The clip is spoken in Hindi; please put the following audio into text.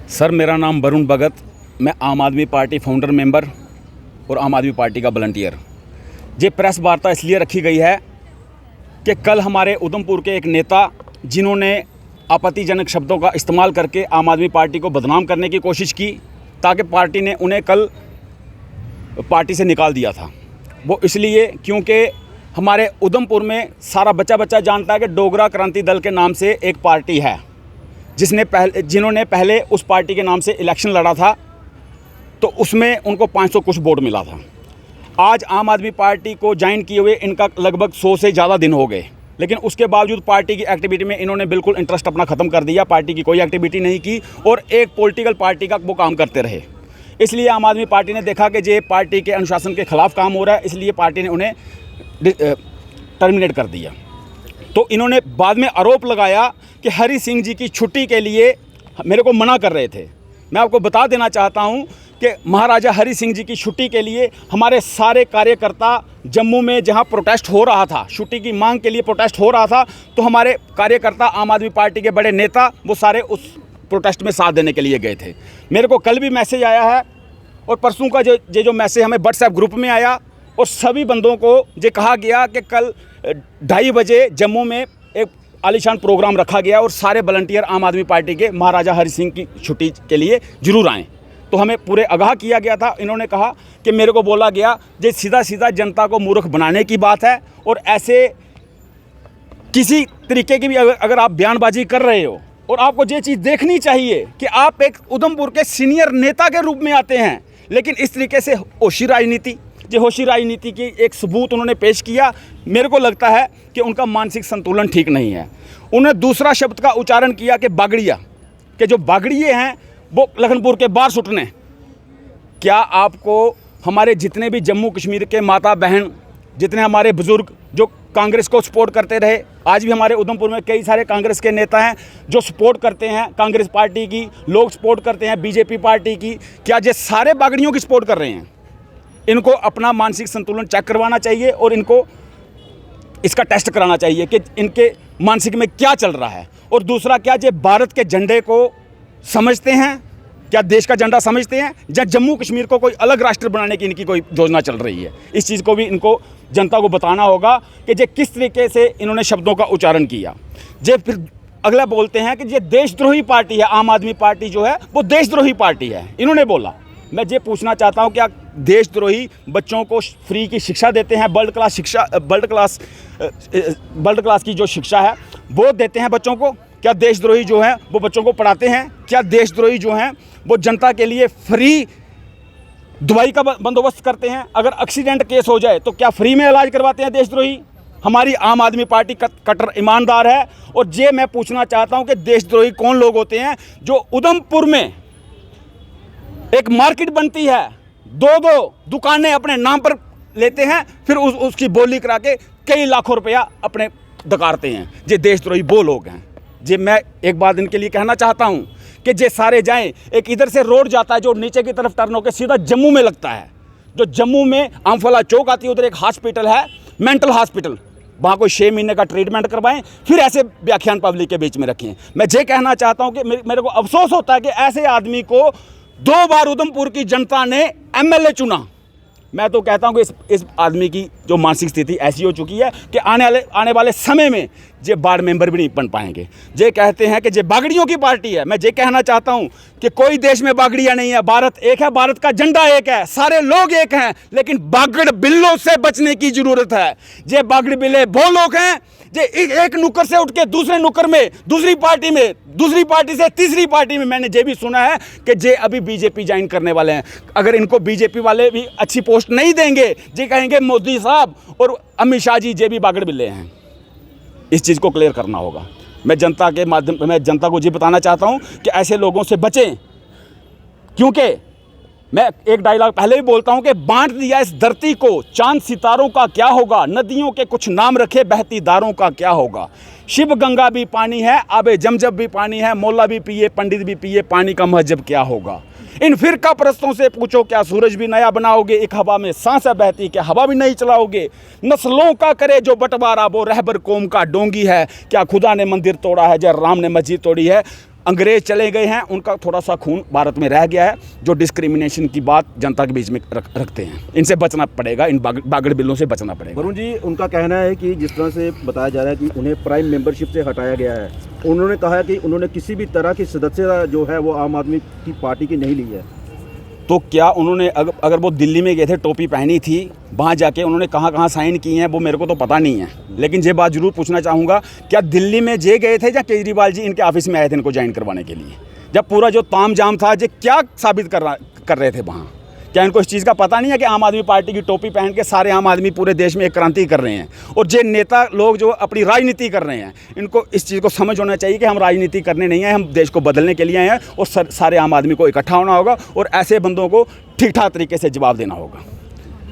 सर, मेरा नाम वरुण भगत, मैं आम आदमी पार्टी फाउंडर मेंबर और आम आदमी पार्टी का वॉलंटियर। ये प्रेस वार्ता इसलिए रखी गई है कि कल हमारे उधमपुर के एक नेता, जिन्होंने आपत्तिजनक शब्दों का इस्तेमाल करके आम आदमी पार्टी को बदनाम करने की कोशिश की, ताकि पार्टी ने उन्हें कल पार्टी से निकाल दिया था। वो इसलिए क्योंकि हमारे उधमपुर में सारा बच्चा बच्चा जानता है कि डोगरा क्रांति दल के नाम से एक पार्टी है, जिन्होंने पहले उस पार्टी के नाम से इलेक्शन लड़ा था, तो उसमें उनको 500 कुछ वोट मिला था। आज आम आदमी पार्टी को ज्वाइन किए हुए इनका लगभग 100 से ज़्यादा दिन हो गए, लेकिन उसके बावजूद पार्टी की एक्टिविटी में इन्होंने बिल्कुल इंटरेस्ट अपना ख़त्म कर दिया। पार्टी की कोई एक्टिविटी नहीं की और एक पॉलिटिकल पार्टी का वो काम करते रहे। इसलिए आम आदमी पार्टी ने देखा कि ये पार्टी के अनुशासन के ख़िलाफ़ काम हो रहा है, इसलिए पार्टी ने उन्हें टर्मिनेट कर दिया। तो इन्होंने बाद में आरोप लगाया कि हरि सिंह जी की छुट्टी के लिए मेरे को मना कर रहे थे। मैं आपको बता देना चाहता हूं कि महाराजा हरि सिंह जी की छुट्टी के लिए हमारे सारे कार्यकर्ता जम्मू में, जहां प्रोटेस्ट हो रहा था, छुट्टी की मांग के लिए प्रोटेस्ट हो रहा था, तो हमारे कार्यकर्ता, आम आदमी पार्टी के बड़े नेता, वो सारे उस प्रोटेस्ट में साथ देने के लिए गए थे। मेरे को कल भी मैसेज आया है और परसों का जो मैसेज हमें व्हाट्सएप ग्रुप में आया, और सभी बंदों को ये कहा गया कि कल 2:30 बजे जम्मू में एक आलीशान प्रोग्राम रखा गया और सारे वॉलंटियर आम आदमी पार्टी के महाराजा हरि सिंह की छुट्टी के लिए ज़रूर आएँ। तो हमें पूरे आगाह किया गया था। इन्होंने कहा कि मेरे को बोला गया ये सीधा सीधा जनता को मूर्ख बनाने की बात है, और ऐसे किसी तरीके की भी अगर आप बयानबाजी कर रहे हो, और आपको ये चीज़ देखनी चाहिए कि आप एक उधमपुर के सीनियर नेता के रूप में आते हैं, लेकिन इस तरीके से होशी राजनीति की एक सबूत उन्होंने पेश किया। मेरे को लगता है कि उनका मानसिक संतुलन ठीक नहीं है। उन्होंने दूसरा शब्द का उच्चारण किया कि बागड़िया, कि जो बागड़िए हैं वो लखनपुर के बाहर सुटने। क्या आपको हमारे जितने भी जम्मू कश्मीर के माता बहन, जितने हमारे बुज़ुर्ग जो कांग्रेस को सपोर्ट करते रहे, आज भी हमारे उधमपुर में कई सारे कांग्रेस के नेता हैं जो सपोर्ट करते हैं कांग्रेस पार्टी की, लोग सपोर्ट करते हैं बीजेपी पार्टी की, क्या ये सारे बागड़ियों की सपोर्ट कर रहे हैं? इनको अपना मानसिक संतुलन चेक करवाना चाहिए और इनको इसका टेस्ट कराना चाहिए कि इनके मानसिक में क्या चल रहा है। और दूसरा, क्या ये भारत के झंडे को समझते हैं? क्या देश का झंडा समझते हैं? या जम्मू कश्मीर को कोई अलग राष्ट्र बनाने की इनकी कोई योजना चल रही है? इस चीज़ को भी इनको जनता को बताना होगा कि ये किस तरीके से इन्होंने शब्दों का उच्चारण किया। ये फिर अगला बोलते हैं कि ये देशद्रोही पार्टी है, आम आदमी पार्टी जो है वो देशद्रोही पार्टी है, इन्होंने बोला। मैं ये पूछना चाहता हूँ, क्या देशद्रोही बच्चों को फ्री की शिक्षा देते हैं? वर्ल्ड क्लास की जो शिक्षा है वो देते हैं बच्चों को? क्या देशद्रोही जो हैं वो बच्चों को पढ़ाते हैं? क्या देशद्रोही जो हैं वो जनता के लिए फ्री दवाई का बंदोबस्त करते हैं? अगर एक्सीडेंट केस हो जाए तो क्या फ्री में इलाज करवाते हैं देशद्रोही? हमारी आम आदमी पार्टी कट्टर ईमानदार है। और ये मैं पूछना चाहता हूँ कि देशद्रोही कौन लोग होते हैं जो उधमपुर में एक मार्केट बनती है, 2-2 दुकानें अपने नाम पर लेते हैं, फिर उसकी बोली करा के कई लाखों रुपया अपने दकारते हैं। ये देशद्रोही वो लोग हैं। जे मैं एक बात इनके लिए कहना चाहता हूं कि जे सारे जाएं, एक इधर से रोड जाता है जो नीचे की तरफ टर्न होकर सीधा जम्मू में लगता है, जो जम्मू में आमफला चौक आती है, उधर एक हॉस्पिटल है, मेंटल हॉस्पिटल, वहाँ कोई 6 महीने का ट्रीटमेंट करवाएं, फिर ऐसे व्याख्यान पब्लिक के बीच में रखें। मैं ये कहना चाहता हूँ कि मेरे को अफसोस होता है कि ऐसे आदमी को 2 बार उधमपुर की जनता ने MLA चुना। मैं तो कहता हूं कि इस आदमी की जो मानसिक स्थिति ऐसी हो चुकी है कि आने वाले समय में ये वार्ड मेंबर भी नहीं बन पाएंगे। ये कहते हैं कि ये बागड़ियों की पार्टी है। मैं ये कहना चाहता हूं कि कोई देश में बागड़ियां नहीं है, भारत एक है, भारत का झंडा एक है, सारे लोग एक हैं, लेकिन बागड़ बिल्लों से बचने की जरूरत है। ये बागड़ बिल्ले वो लोग हैं जे एक नुक्कर से उठ के दूसरे नुक्कर में, दूसरी पार्टी से तीसरी पार्टी में। मैंने ये भी सुना है कि जे अभी बीजेपी ज्वाइन करने वाले हैं। अगर इनको बीजेपी वाले भी अच्छी पोस्ट नहीं देंगे, जे कहेंगे मोदी साहब और अमित शाह जी जे भी बागड़ बिल्ले हैं। इस चीज़ को क्लियर करना होगा। मैं जनता के माध्यम मैं जनता को ये बताना चाहता हूँ कि ऐसे लोगों से बचें, क्योंकि मैं एक डायलॉग पहले भी बोलता हूं कि बांट दिया इस धरती को, चांद सितारों का क्या होगा, नदियों के कुछ नाम रखे बहती धारों का क्या होगा। शिव गंगा भी पानी है, आबे जमजम भी पानी है, मौला भी पिए पंडित भी पिए, पानी का महजब क्या होगा। इन फिरका परस्तों से पूछो क्या सूरज भी नया बनाओगे, एक हवा में सांसें बहती क्या हवा भी नहीं चलाओगे। नस्लों का करे जो बंटवारा वो रहबर कौम का डोंगी है, क्या खुदा ने मंदिर तोड़ा है या राम ने मस्जिद तोड़ी है। अंग्रेज़ चले गए हैं, उनका थोड़ा सा खून भारत में रह गया है, जो डिस्क्रिमिनेशन की बात जनता के बीच में रखते हैं। इनसे बचना पड़ेगा, इन बागड़ बिल्लों से बचना पड़ेगा। वरुण जी, उनका कहना है कि जिस तरह से बताया जा रहा है कि उन्हें प्राइम मेंबरशिप से हटाया गया है, उन्होंने कहा है कि उन्होंने किसी भी तरह की सदस्यता जो है वो आम आदमी की पार्टी की नहीं ली है। तो क्या उन्होंने अगर वो दिल्ली में गए थे, टोपी पहनी थी, वहाँ जाके उन्होंने कहाँ साइन किए हैं वो मेरे को तो पता नहीं है, लेकिन ये बात ज़रूर पूछना चाहूँगा, क्या दिल्ली में जे गए थे या केजरीवाल जी इनके ऑफिस में आए थे इनको ज्वाइन करवाने के लिए? जब पूरा जो तामझाम था, ये क्या साबित कर रहे थे वहाँ? क्या इनको इस चीज़ का पता नहीं है कि आम आदमी पार्टी की टोपी पहन के सारे आम आदमी पूरे देश में एक क्रांति कर रहे हैं? और जे नेता लोग जो अपनी राजनीति कर रहे हैं, इनको इस चीज़ को समझ होना चाहिए कि हम राजनीति करने नहीं आए, हम देश को बदलने के लिए आए हैं, और सारे आम आदमी को इकट्ठा होना होगा और ऐसे बंदों को ठीक ठाक तरीके से जवाब देना होगा।